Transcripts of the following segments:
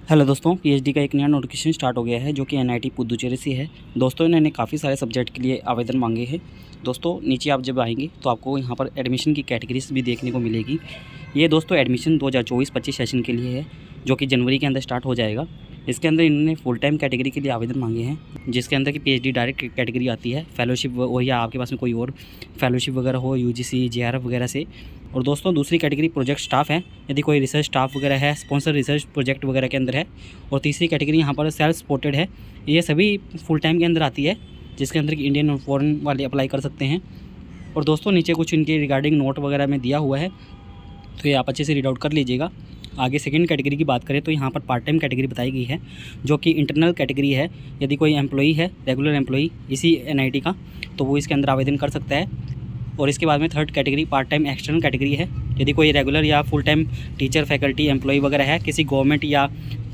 Hello दोस्तों, PhD का एक नया नोटिफिकेशन स्टार्ट हो गया है जो कि एनआईटी पुदुचेरी से है। दोस्तों इन्होंने काफ़ी सारे सब्जेक्ट के लिए आवेदन मांगे हैं। दोस्तों नीचे आप जब आएंगे तो आपको यहाँ पर एडमिशन की कैटेगरीज भी देखने को मिलेगी। ये दोस्तों एडमिशन 2024-25 सेशन के लिए है जो कि जनवरी के अंदर स्टार्ट हो जाएगा। इसके अंदर इन्होंने फुल टाइम कैटेगरी के लिए आवेदन मांगे हैं, जिसके अंदर की पीएचडी डायरेक्ट कैटेगरी आती है। फेलोशिप हो या आपके पास में कोई और फेलोशिप वगैरह हो यूजीसी जेआरएफ वगैरह से। और दोस्तों दूसरी कैटेगरी प्रोजेक्ट स्टाफ है, यदि कोई रिसर्च स्टाफ वगैरह है, स्पॉन्सर रिसर्च प्रोजेक्ट वगैरह के अंदर है। और तीसरी कैटेगरी यहाँ पर सेल्फ सपोर्टेड है। ये सभी फुल टाइम के अंदर आती है, जिसके अंदर इंडियन और फॉरेन वाले अप्लाई कर सकते हैं। और दोस्तों नीचे कुछ इनके रिगार्डिंग नोट वगैरह में दिया हुआ है, तो ये आप अच्छे से रीड आउट कर लीजिएगा। आगे सेकंड कैटेगरी की बात करें तो यहाँ पर पार्ट टाइम कैटेगरी बताई गई है, जो कि इंटरनल कैटेगरी है। यदि कोई एम्प्लॉई है, रेगुलर एम्प्लॉई इसी एनआईटी का, तो वो इसके अंदर आवेदन कर सकता है। और इसके बाद में third category part time external category है। यदि कोई रेगुलर या full time teacher, faculty, employee वगैरह है किसी गवर्नमेंट या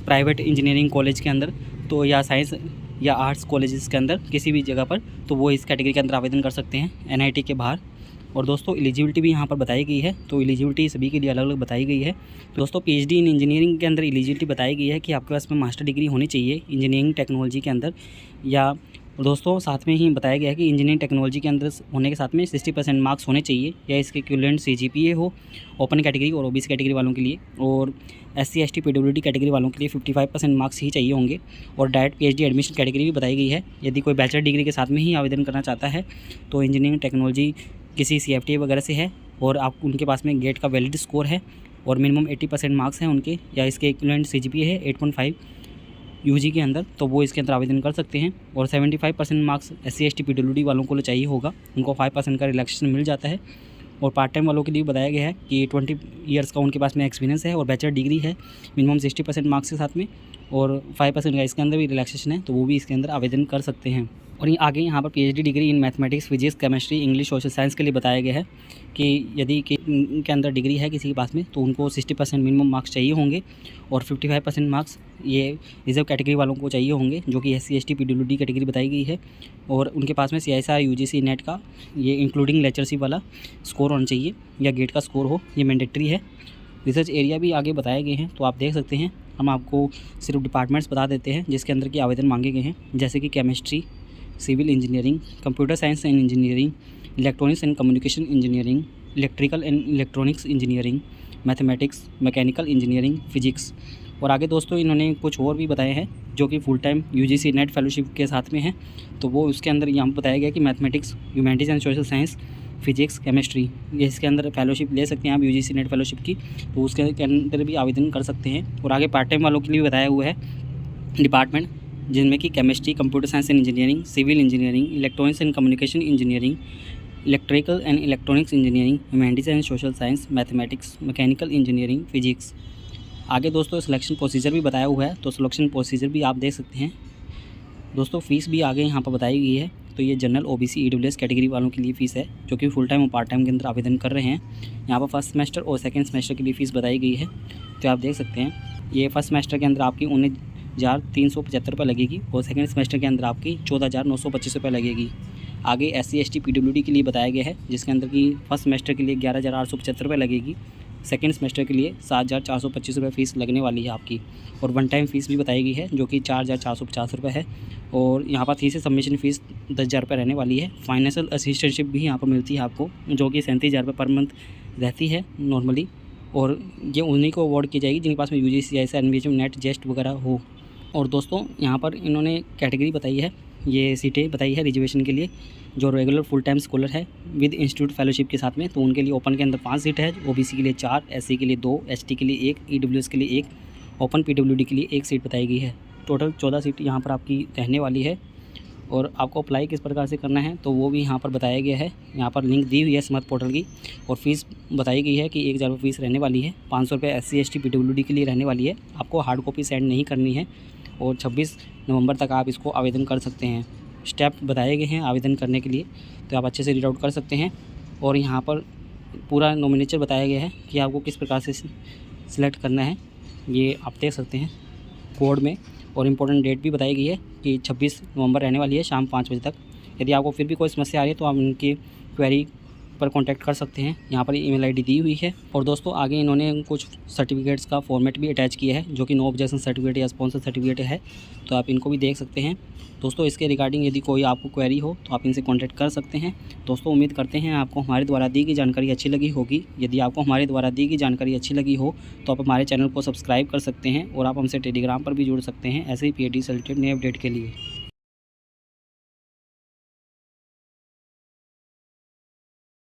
प्राइवेट इंजीनियरिंग कॉलेज के अंदर, तो या साइंस या आर्ट्स कॉलेजेस के अंदर किसी भी जगह पर, तो वो इस कैटेगरी के अंदर आवेदन कर सकते हैं एनआईटी के बाहर। और दोस्तों एलिजिबिलिटी भी यहाँ पर बताई गई है, तो एलिजिबिलिटी सभी के लिए अलग अलग बताई गई है। दोस्तों पीएचडी इन इंजीनियरिंग के अंदर एलिजिबिलिटी बताई गई है कि आपके पास में मास्टर डिग्री होनी चाहिए इंजीनियरिंग टेक्नोलॉजी के अंदर। या दोस्तों साथ में ही बताया गया है कि इंजीनियरिंग टेक्नोलॉजी के अंदर होने के साथ में 60% मार्क्स होने चाहिए, या इसके इक्विवेलेंट सीजीपीए हो ओपन कैटेगरी और ओबीसी कैटेगरी वालों के लिए। और एससी एसटी पीडब्ल्यूडी कैटेगरी वालों के लिए 55% मार्क्स ही चाहिए होंगे। और डायरेक्ट पीएचडी एडमिशन कैटेगरी भी बताई गई है। यदि कोई बैचलर डिग्री के साथ में ही आवेदन करना चाहता है तो इंजीनियरिंग टेक्नोलॉजी किसी सीएफटी वगैरह से है, और आप उनके पास में गेट का वैलिड स्कोर है और मिनिमम 80% मार्क्स हैं उनके, या इसके इक्विवेलेंट सीजीपीए है 8.5 यूजी के अंदर, तो वो इसके अंदर आवेदन कर सकते हैं। और 75% मार्क्स एससी एसटी पीडब्ल्यूडी वालों को चाहिए होगा, उनको 5% का रिलैक्सेशन मिल जाता है। और पार्ट टाइम वालों के लिए बताया गया है कि 20 ईयर्स का उनके पास में एक्सपीरियंस है और बैचलर डिग्री है मिनिमम 60% मार्क्स के साथ में, और 5% का इसके अंदर भी रिलैक्सेशन है, तो वो भी इसके अंदर आवेदन कर सकते हैं। और ये आगे यहाँ पर PhD degree in mathematics, physics, chemistry, English, social science के लिए बताया गया है कि यदि के अंदर डिग्री है किसी के पास में, तो उनको 60% मिनिमम मार्क्स चाहिए होंगे। और 55% मार्क्स ये रिजर्व कैटेगरी वालों को चाहिए होंगे, जो कि एससी एसटी पीडब्ल्यूडी कैटेगरी बताई गई है। और उनके पास में सीआईएसआर, यूजीसी, नेट का ये इंक्लूडिंग लेक्चरशिप वाला स्कोर होना चाहिए, या गेट का स्कोर हो, ये मैंडेटरी है। रिसर्च एरिया भी आगे बताए गए हैं, तो आप देख सकते हैं। हम आपको सिर्फ डिपार्टमेंट्स बता देते हैं जिसके अंदर के आवेदन मांगे गए हैं, जैसे कि chemistry, civil engineering, computer science and engineering, electronics and communication engineering, electrical and electronics engineering, mathematics, mechanical engineering, physics. और आगे दोस्तों इन्होंने कुछ और भी बताए हैं जो कि full time UGC net fellowship के साथ में है, तो वो उसके अंदर यहाँ बताया गया कि mathematics, humanities and social science, physics, chemistry, ये इसके अंदर फेलोशिप ले सकते हैं आप यूजीसी नेट फेलोशिप की, तो उसके अंदर भी आवेदन कर सकते हैं। और आगे पार्ट टाइम वालों के लिए भी बताया हुआ है डिपार्टमेंट, जिनमें कि chemistry, computer science and engineering, civil engineering, electronics and communication engineering, electrical and electronics engineering, humanities and social science, mathematics, mechanical engineering, physics. आगे दोस्तों सिलेक्शन प्रोसीजर भी बताया हुआ है, तो सिलेक्शन प्रोसीजर भी आप देख सकते हैं। दोस्तों फ़ीस भी आगे यहाँ पर बताई गई है, तो ये जनरल, ओबीसी, ईडब्ल्यूएस कैटेगरी वालों के लिए फ़ीस है, जो कि फुल टाइम और पार्ट टाइम के अंदर आवेदन कर रहे हैं। यहाँ पर फर्स्ट सेमेस्टर और सेकंड सेमेस्टर के लिए फ़ीस बताई गई है, तो आप देख सकते हैं। ये फर्स्ट सेमेस्टर के अंदर आपकी 19,375 रुपये लगेगी, और सेकंड सेमेस्टर के अंदर आपकी 14,925 रुपये लगेगी। आगे एससी एसटी पीडब्ल्यूडी के लिए बताया गया है, जिसके अंदर की फर्स्ट सेमेस्टर के लिए 11,875 रुपये लगेगी, सेकंड सेमेस्टर के लिए 7,425 रुपये फ़ीस लगने वाली है आपकी। और वन टाइम फ़ीस भी बताई गई है, जो कि 4,450 रुपये है। और यहाँ पर थीसिस सबमिशन फ़ीस 10,000 रुपये रहने वाली है। फाइनेंशियल असिस्टेंटशिप भी यहाँ पर मिलती है आपको, जो कि 37,000 रुपये पर मंथ रहती है नॉर्मली। और ये उन्हीं को अवार्ड की जाएगी जिनके पास में यूजीसी, सीआईएसआर, एनवीएचएम, नेट, जेस्ट वगैरह हो। और दोस्तों यहाँ पर इन्होंने कैटेगरी बताई है, ये सीटें बताई है रिजर्वेशन के लिए, जो रेगुलर फुल टाइम स्कॉलर है विद इंस्टीट्यूट फेलोशिप के साथ में, तो उनके लिए ओपन के अंदर 5 सीट है, ओबीसी के लिए 4, एससी के लिए 2, एसटी के लिए 1, ईडब्ल्यूएस के लिए 1, ओपन पीडब्ल्यूडी के लिए 1 सीट बताई गई है। टोटल 14 सीट यहाँ पर आपकी रहने वाली है। और आपको अप्लाई किस प्रकार से करना है, तो वो भी यहाँ पर बताया गया है। यहाँ पर लिंक दी हुई है स्मार्ट पोर्टल की, और फीस बताई गई है कि 1,000 रुपये फीस रहने वाली है। 500 रुपये एससी एसटी पीडब्ल्यूडी के लिए रहने वाली है। आपको हार्ड कॉपी सेंड नहीं करनी है, और 26 नवंबर तक आप इसको आवेदन कर सकते हैं। स्टेप बताए गए हैं आवेदन करने के लिए, तो आप अच्छे से रीड आउट कर सकते हैं। और यहाँ पर पूरा नोमिनेचर बताया गया है कि आपको किस प्रकार से सिलेक्ट करना है, ये आप देख सकते हैं कोड में। और इम्पोर्टेंट डेट भी बताई गई है कि 26 नवंबर रहने वाली है शाम 5 बजे तक। यदि आपको फिर भी कोई समस्या आ रही है तो आप उनकी क्वेरी पर कांटेक्ट कर सकते हैं। यहाँ पर ईमेल आईडी दी हुई है। और दोस्तों आगे इन्होंने कुछ सर्टिफिकेट्स का फॉर्मेट भी अटैच किया है, जो कि नो ऑब्जेक्शन सर्टिफिकेट या स्पॉन्सर सर्टिफिकेट है, तो आप इनको भी देख सकते हैं। दोस्तों इसके रिगार्डिंग यदि कोई आपको क्वेरी हो तो आप इनसे कांटेक्ट कर सकते हैं। दोस्तों उम्मीद करते हैं आपको हमारे द्वारा दी गई जानकारी अच्छी लगी होगी। यदि आपको हमारे द्वारा दी गई जानकारी अच्छी लगी हो तो आप हमारे चैनल को सब्सक्राइब कर सकते हैं और आप हमसे टेलीग्राम पर भी जुड़ सकते हैं ऐसे ही PhD से रिलेटेड नए अपडेट के लिए।